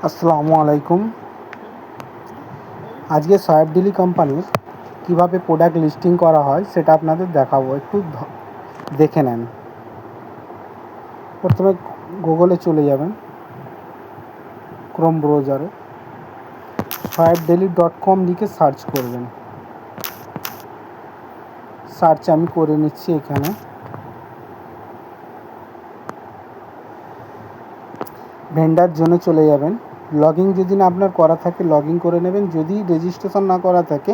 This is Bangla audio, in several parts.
আসসালামু আলাইকুম। আজকে সয়াবডিলি কোম্পানির কীভাবে প্রোডাক্ট লিস্টিং করা হয় সেটা আপনাদের দেখাবো, একটু দেখে নেন। প্রথমে গুগলে চলে যাবেন, ক্রোম ব্রাউজারে soyabdaily.com লিখে সার্চ করবেন। সার্চ আমি করে নিচ্ছি। এখানে ভেন্ডার জন্য চলে যাবেন। লগ ইন যদি না আপনার করা থাকে লগ ইন করে নেবেন। যদি রেজিস্ট্রেশন না করা থাকে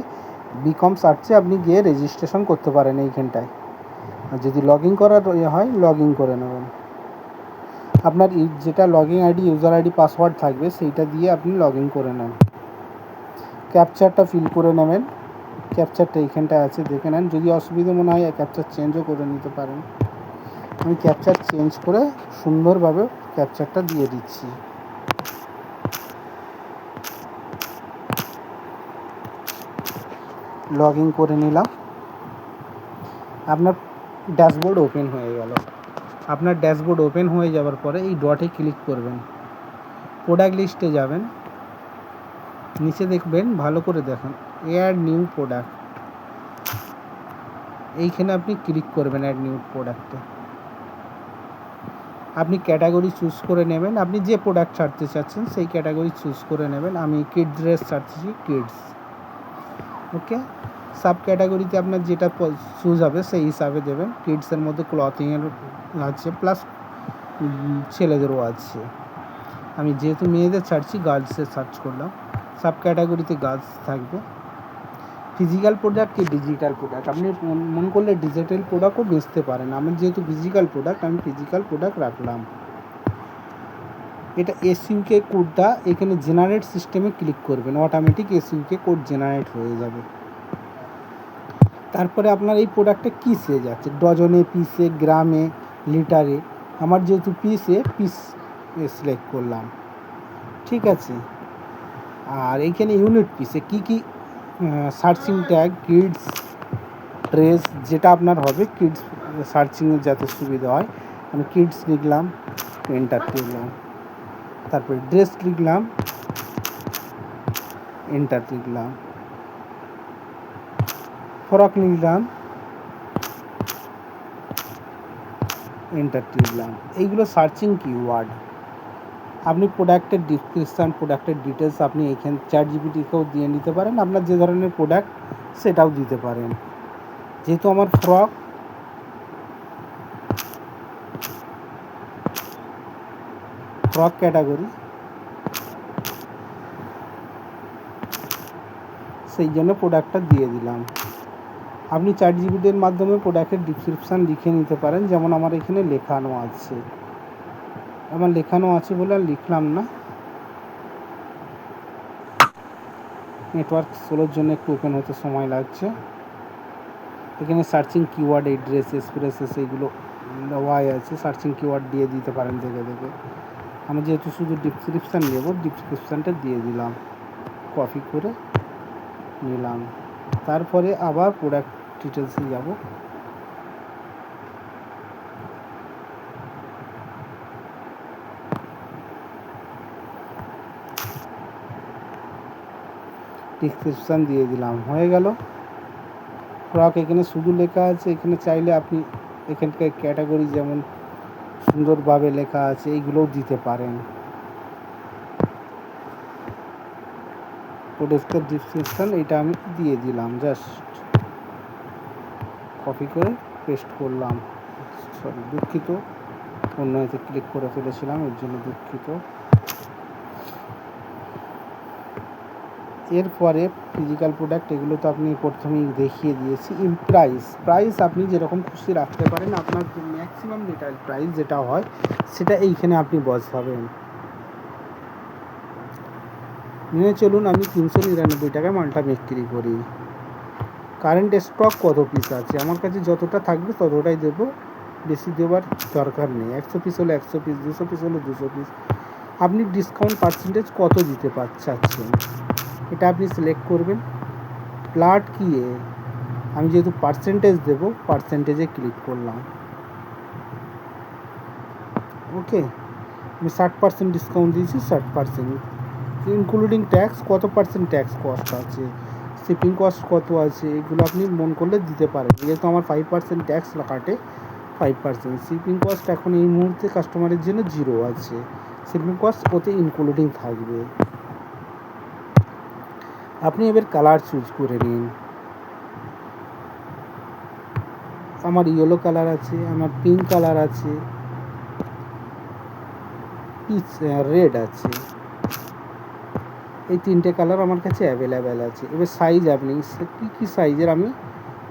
বিকম সার্চে আপনি গিয়ে রেজিস্ট্রেশন করতে পারেন এইখানটায়। আর যদি লগ ইন করার হয় লগ ইন করে নেবেন। আপনার যেটা log in ID, user ID, password থাকবে সেইটা দিয়ে আপনি লগ ইন করে নেন। ক্যাপচারটা ফিল করে নেবেন। ক্যাপচারটা এইখানটায় আছে, দেখে নেন। যদি অসুবিধা মনে হয় ক্যাপচার চেঞ্জও করে নিতে পারেন। আমি ক্যাপচার চেঞ্জ করে সুন্দরভাবে ক্যাপচারটা দিয়ে দিচ্ছি। লগ ইন করে নিলাম। আপনার ড্যাশবোর্ড ওপেন হয়ে গেল। আপনার ড্যাশবোর্ড ওপেন হয়ে যাওয়ার পরে এই ডটে ক্লিক করবেন, প্রোডাক্ট লিস্টে যাবেন। নিচে দেখবেন, ভালো করে দেখুন, অ্যাড নিউ প্রোডাক্ট। এইখানে আপনি ক্লিক করবেন অ্যাড নিউ প্রোডাক্টে। আপনি ক্যাটাগরি চুজ করে নেবেন। আপনি যে প্রোডাক্ট ছাড়তে চাচ্ছেন সেই ক্যাটাগরি চুজ করে নেবেন। আমি কিডস ড্রেস ছাড়ছি, কিডস। ওকে, সাব ক্যাটাগরিতে আপনার যেটা চুজ হবে সেই হিসাবে দেবেন। কিডসের মধ্যে ক্লথিংয়ের আছে, প্লাস ছেলেদেরও আছে। আমি যেহেতু মেয়েদের ছাড়ছি, গার্লসের সার্চ করলাম। সাব ক্যাটাগরিতে গার্লস থাকবে। ফিজিক্যাল প্রোডাক্ট কি ডিজিটাল প্রোডাক্ট, আপনি মন করলে ডিজিটাল প্রোডাক্টও বেচতে পারেন। আমার যেহেতু ফিজিক্যাল প্রোডাক্ট, আমি ফিজিক্যাল প্রোডাক্ট রাখলাম। এটা এসইউকে কোডটা এখানে জেনারেট সিস্টেমে ক্লিক করবেন, অটোমেটিক এসইউকে কোড জেনারেট হয়ে যাবে। তারপরে আপনার এই প্রোডাক্টে কী সেজ আছে, ডজনে, পিসে, গ্রামে, লিটারে। আমার যেহেতু পিস সিলেক্ট করলাম, ঠিক আছে। আর এইখানে ইউনিট পিসে কী কী সার্চিং ট্যাগ, কিডস ড্রেস, যেটা আপনার হবে কিডস সার্চিংয়ের যাতে সুবিধা হয়। আমি কিডস লিখলাম, এন্টার দিলাম। তারপরে ড্রেস লিখলাম, এন্টার লিখলাম। ফ্রক লিখলাম, এন্টার লিখলাম। এইগুলো সার্চিং কিওয়ার্ড। আপনি প্রোডাক্টের ডিসক্রিপশান, প্রোডাক্টের ডিটেলস আপনি এইখানে চ্যাটজিপিটিকেও দিয়ে নিতে পারেন। আপনার যে ধরনের প্রোডাক্ট সেটাও দিতে পারেন। যেহেতু আমার ফ্রক ক্যাটাগরি, সেই জন্য প্রোডাক্টটা দিয়ে দিলাম। আপনি চ্যাটজিপিটির মাধ্যমে প্রোডাক্টের ডিসক্রিপশান লিখে নিতে পারেন। যেমন আমার এখানে লেখানো আছে, বলে আর লিখলাম না। নেটওয়ার্ক স্লোর জন্য একটু ওপেন হতে সময় লাগছে। এখানে সার্চিং কিওয়ার্ড, এই ড্রেস, এক্সপ্রেসেস, এইগুলো ওয়াই আছে। সার্চিং কিওয়ার্ড দিয়ে দিতে পারেন দেখে দেখে। আমি যেহেতু শুধু ডিসক্রিপশান নেব, ডিসক্রিপশানটা দিয়ে দিলাম, কপি করে নিলাম। তারপরে আবার প্রোডাক্ট ডিটেলসে যাব। ডিসক্রিপশান দিয়ে দিলাম, হয়ে গেল। ফ্রক এখানে শুধু লেখা আছে। এখানে চাইলে আপনি এখানকার ক্যাটাগরি যেমন সুন্দরভাবে লেখা আছে এইগুলোও দিতে পারেন। প্রোডাক্টের ডিসক্রিপশান এটা আমি দিয়ে দিলাম, জাস্ট কপি করে পেস্ট করলাম। দুঃখিত, অন্য এতে ক্লিক করে ফেলেছিলাম, এর জন্য দুঃখিত। এরপরে ফিজিক্যাল প্রোডাক্ট, এগুলো তো আপনি প্রথমেই দেখিয়ে দিয়েছি। প্রাইস আপনি যেরকম খুশি রাখতে পারেন। আপনার ম্যাক্সিমাম রিটেল প্রাইস যেটা হয় সেটা এইখানে আপনি বসাবেন। নিয়ে চলুন, আমি 399 টাকায় মালটা বিক্রি করি। কারেন্ট স্টক কত পিস আছে, আমার কাছে যতটা থাকবে ততটাই দেবো, বেশি দেওয়ার দরকার নেই। 100 পিস হলে 100 পিস, 200 পিস হলে 200 পিস। আপনি ডিসকাউন্ট পার্সেন্টেজ কত দিতে চাচ্ছেন এটা আপনি সিলেক্ট করবেন। প্লাট কি, আমি যেহেতু পার্সেন্টেজ দেবো, পার্সেন্টেজে ক্লিক করলাম। ওকে, আমি 60% ডিসকাউন্ট দিয়েছি, 60%। ইনক্লুডিং ট্যাক্স কত পার্সেন্ট ট্যাক্স কস্ট আছে, শিপিং কস্ট কত আছে, এগুলো আপনি মন করলে দিতে পারেন। যেহেতু আমার 5% ট্যাক্স কাটে, 5% শিপিং কস্ট এখন এই মুহূর্তে কাস্টমারের জন্য 0 আছে, শিপিং কস্ট ওতে ইনক্লুডিং থাকবে। আপনি এবার কালার চুজ করে নিন। আমার ইয়েলো কালার আছে, আমার পিঙ্ক কালার আছে, পিচ রেড আছে, এই 3টে কালার আমার কাছে অ্যাভেলেবেল আছে। এবার সাইজ আপনি কী সাইজের আমি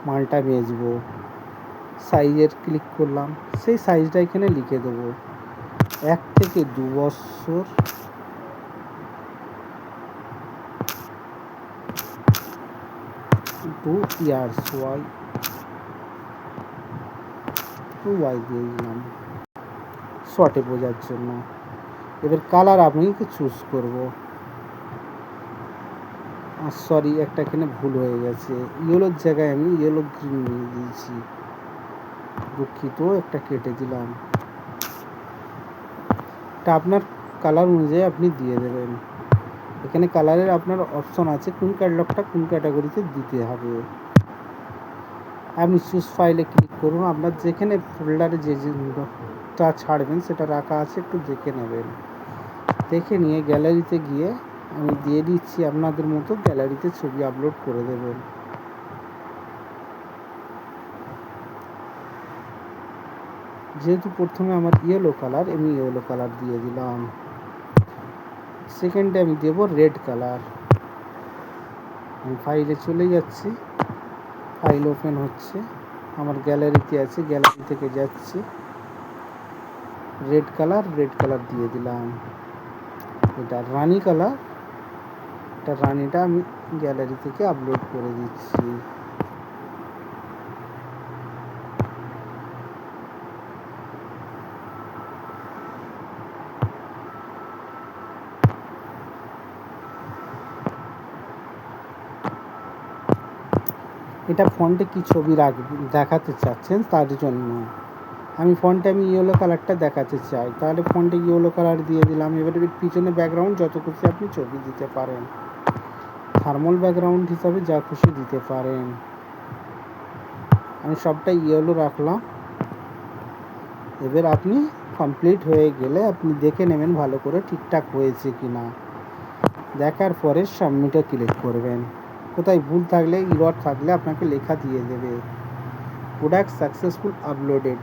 মালটা বেচবো, সাইজের ক্লিক করলাম, সেই সাইজটা এখানে লিখে দেবো 1 থেকে 2 বছর, 2 ইয়ার্স, ওয়াই দিয়ে দিলাম শর্টে বোঝার জন্য। এবার কালার আমি চুজ করবো, সরি একটা এখানে ভুল হয়ে গেছে, ইয়েলোর জায়গায় আমি ইয়েলো গ্রিন নিয়ে দিয়েছি, দুঃখিত, একটা কেটে দিলাম। এটা আপনার কালার অনুযায়ী আপনি দিয়ে দেবেন। এখানে কালারের আপনার অপশন আছে কোন ক্যাটালগটা কোন ক্যাটাগরিতে দিতে হবে। আপনি চুজ ফাইলে ক্লিক করুন, আপনার যেখানে ফোল্ডারে যেটা ছাড়বেন সেটা রাখা আছে, একটু দেখে নেবেন। দেখে নিয়ে গ্যালারিতে গিয়ে আমি দিয়ে দিচ্ছি, আপনাদের মতো গ্যালারিতে ছবি আপলোড করে দেবেন। যেহেতু প্রথমে আমার ইয়েলো কালার, আমি ইয়েলো কালার দিয়ে দিলাম। সেকেন্ডে আমি দেব রেড কালার। আমি ফাইলে চলে যাচ্ছি, ফাইল ওপেন হচ্ছে, আমার গ্যালারিতে আছে, গ্যালারি থেকে যাচ্ছি, রেড কালার দিয়ে দিলাম। এটা রানি কালার, এটা রানিটা আমি গ্যালারি থেকে আপলোড করে দিচ্ছি। এটা ফন্টে কি ছবি দেখাতে চাচ্ছেন তার জন্য, আমি ইয়েলো কালারটা দেখাতে চাই, তাহলে ফন্টে ইয়েলো কালার দিয়ে দিলাম। এবারে পিছনে ব্যাকগ্রাউন্ড যত খুশি আপনি ছবি দিতে পারেন, থার্মাল ব্যাকগ্রাউন্ড হিসাবে যা খুশি দিতে পারেন। আমি সবটা ইয়েলো রাখলাম। এবার আপনি কমপ্লিট হয়ে গেলে আপনি দেখে নেবেন ভালো করে ঠিকঠাক হয়েছে কি না। দেখার পরে সাবমিটে ক্লিক করবেন। কোথায় ভুল থাকলে, ইরর থাকলে আপনাকে লেখা দিয়ে দেবে প্রোডাক্ট সাকসেসফুল আপলোডেড।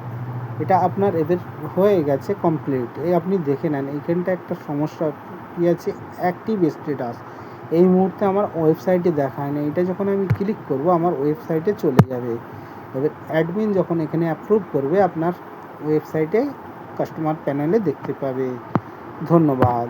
এটা আপনার এবার হয়ে গেছে কমপ্লিট। এই আপনি দেখে নেন, এইখানটা একটা সমস্যা কী আছে, অ্যাক্টিভ স্ট্যাটাস এই মুহূর্তে আমার ওয়েবসাইটে দেখায় না। এটা যখন আমি ক্লিক করব আমার ওয়েবসাইটে চলে যাবে। এবার অ্যাডমিন যখন এখানে অ্যাপ্রুভ করবে আপনার ওয়েবসাইটে কাস্টমার প্যানেলে দেখতে পাবে। ধন্যবাদ।